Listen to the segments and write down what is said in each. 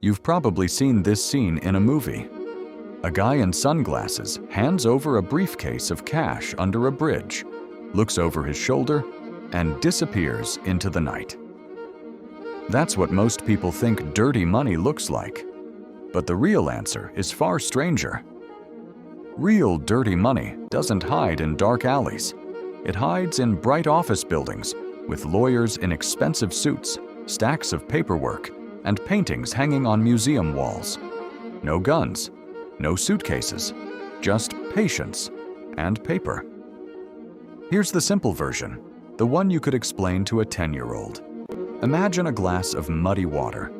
You've probably seen this scene in a movie. A guy in sunglasses hands over a briefcase of cash under a bridge, looks over his shoulder, and disappears into the night. That's what most people think dirty money looks like. But the real answer is far stranger. Real dirty money doesn't hide in dark alleys. It hides in bright office buildings with lawyers in expensive suits, stacks of paperwork, and paintings hanging on museum walls. No guns, no suitcases, just patience and paper. Here's the simple version, the one you could explain to a 10-year-old. Imagine a glass of muddy water.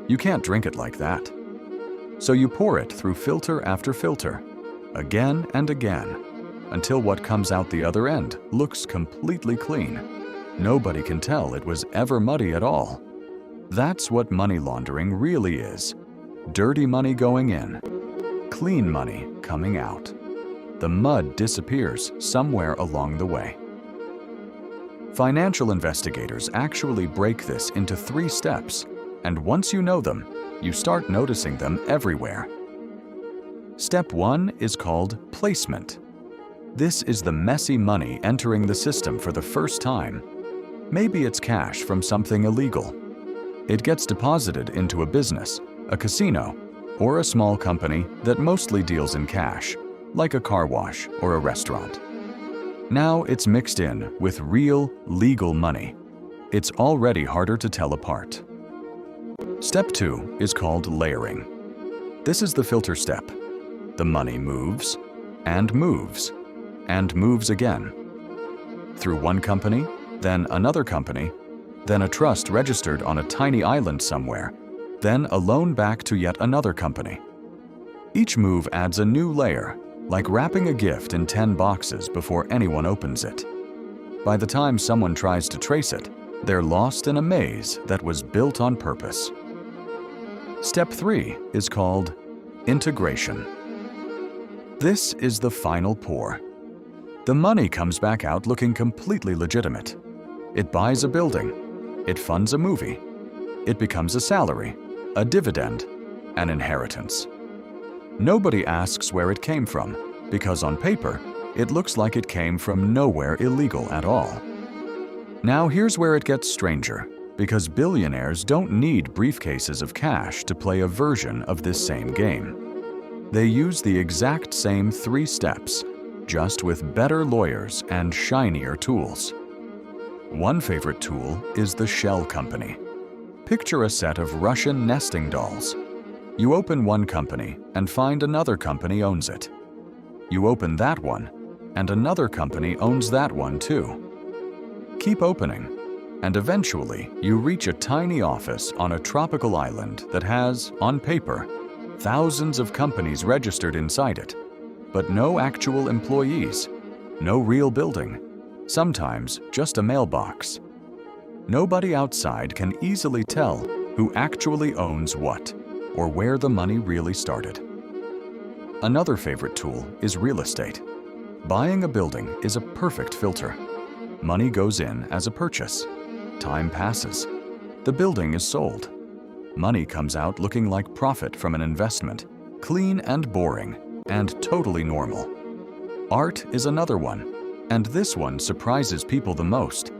You can't drink it like that. So you pour it through filter after filter, again and again, until what comes out the other end looks completely clean. Nobody can tell it was ever muddy at all. That's what money laundering really is. Dirty money going in, clean money coming out. The mud disappears somewhere along the way. Financial investigators actually break this into 3 steps, and once you know them, you start noticing them everywhere. Step 1 is called placement. This is the messy money entering the system for the first time. Maybe it's cash from something illegal. It gets deposited into a business, a casino, or a small company that mostly deals in cash, like a car wash or a restaurant. Now it's mixed in with real, legal money. It's already harder to tell apart. Step 2 is called layering. This is the filter step. The money moves, and moves, and moves again. Through one company, then another company, then a trust registered on a tiny island somewhere, then a loan back to yet another company. Each move adds a new layer, like wrapping a gift in 10 boxes before anyone opens it. By the time someone tries to trace it, they're lost in a maze that was built on purpose. Step 3 is called integration. This is the final pour. The money comes back out looking completely legitimate. It buys a building. It funds a movie. It becomes a salary, a dividend, an inheritance. Nobody asks where it came from, because on paper, it looks like it came from nowhere illegal at all. Now here's where it gets stranger, because billionaires don't need briefcases of cash to play a version of this same game. They use the exact same 3 steps, just with better lawyers and shinier tools. One favorite tool is the shell company. Picture a set of Russian nesting dolls. You open one company and find another company owns it. You open that one, and another company owns that one too. Keep opening, and eventually you reach a tiny office on a tropical island that has, on paper, thousands of companies registered inside it, but no actual employees, no real building, sometimes just a mailbox. Nobody outside can easily tell who actually owns what, or where the money really started. Another favorite tool is real estate. Buying a building is a perfect filter. Money goes in as a purchase. Time passes. The building is sold. Money comes out looking like profit from an investment, clean and boring, and totally normal. Art is another one, and this one surprises people the most.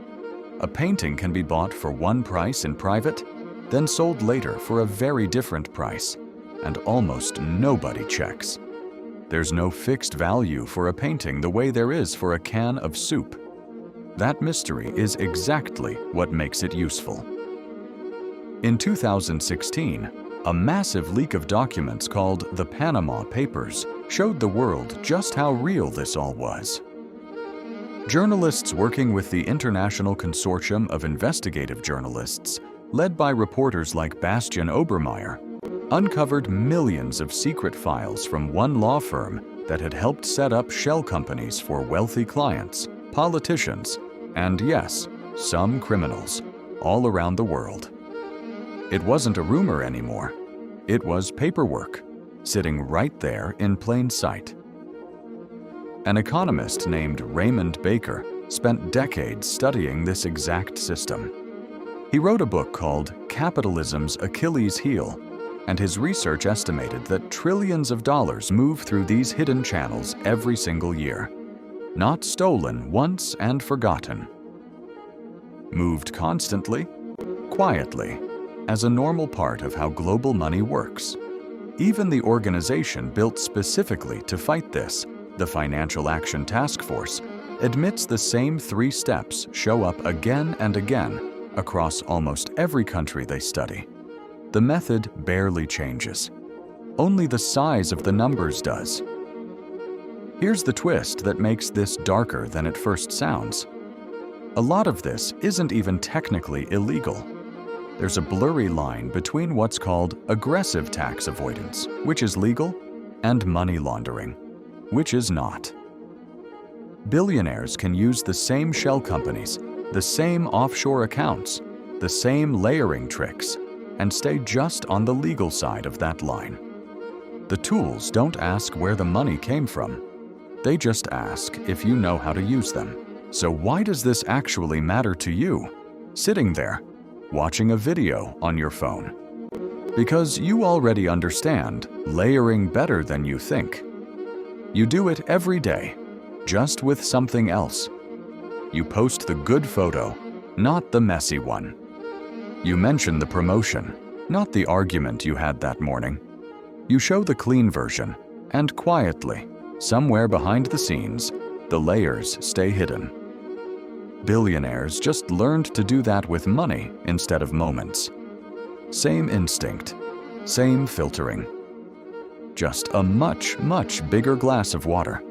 A painting can be bought for one price in private, then sold later for a very different price, and almost nobody checks. There's no fixed value for a painting the way there is for a can of soup. That mystery is exactly what makes it useful. In 2016, a massive leak of documents called the Panama Papers showed the world just how real this all was. Journalists working with the International Consortium of Investigative Journalists, led by reporters like Bastian Obermeyer, uncovered millions of secret files from one law firm that had helped set up shell companies for wealthy clients, politicians, and yes, some criminals, all around the world. It wasn't a rumor anymore. It was paperwork, sitting right there in plain sight. An economist named Raymond Baker spent decades studying this exact system. He wrote a book called Capitalism's Achilles Heel, and his research estimated that trillions of dollars move through these hidden channels every single year. Not stolen once and forgotten. Moved constantly, quietly, as a normal part of how global money works. Even the organization built specifically to fight this, the Financial Action Task Force, admits the same 3 steps show up again and again across almost every country they study. The method barely changes. Only the size of the numbers does. Here's the twist that makes this darker than it first sounds. A lot of this isn't even technically illegal. There's a blurry line between what's called aggressive tax avoidance, which is legal, and money laundering, which is not. Billionaires can use the same shell companies, the same offshore accounts, the same layering tricks, and stay just on the legal side of that line. The tools don't ask where the money came from. They just ask if you know how to use them. So why does this actually matter to you, sitting there, watching a video on your phone? Because you already understand layering better than you think. You do it every day, just with something else. You post the good photo, not the messy one. You mention the promotion, not the argument you had that morning. You show the clean version, and quietly, somewhere behind the scenes, the layers stay hidden. Billionaires just learned to do that with money instead of moments. Same instinct, same filtering. Just a much, much bigger glass of water.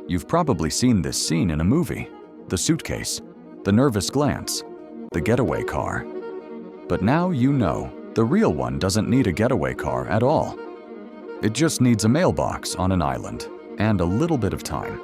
You've probably seen this scene in a movie: the suitcase, the nervous glance, the getaway car. But now you know the real one doesn't need a getaway car at all. It just needs a mailbox on an island and a little bit of time.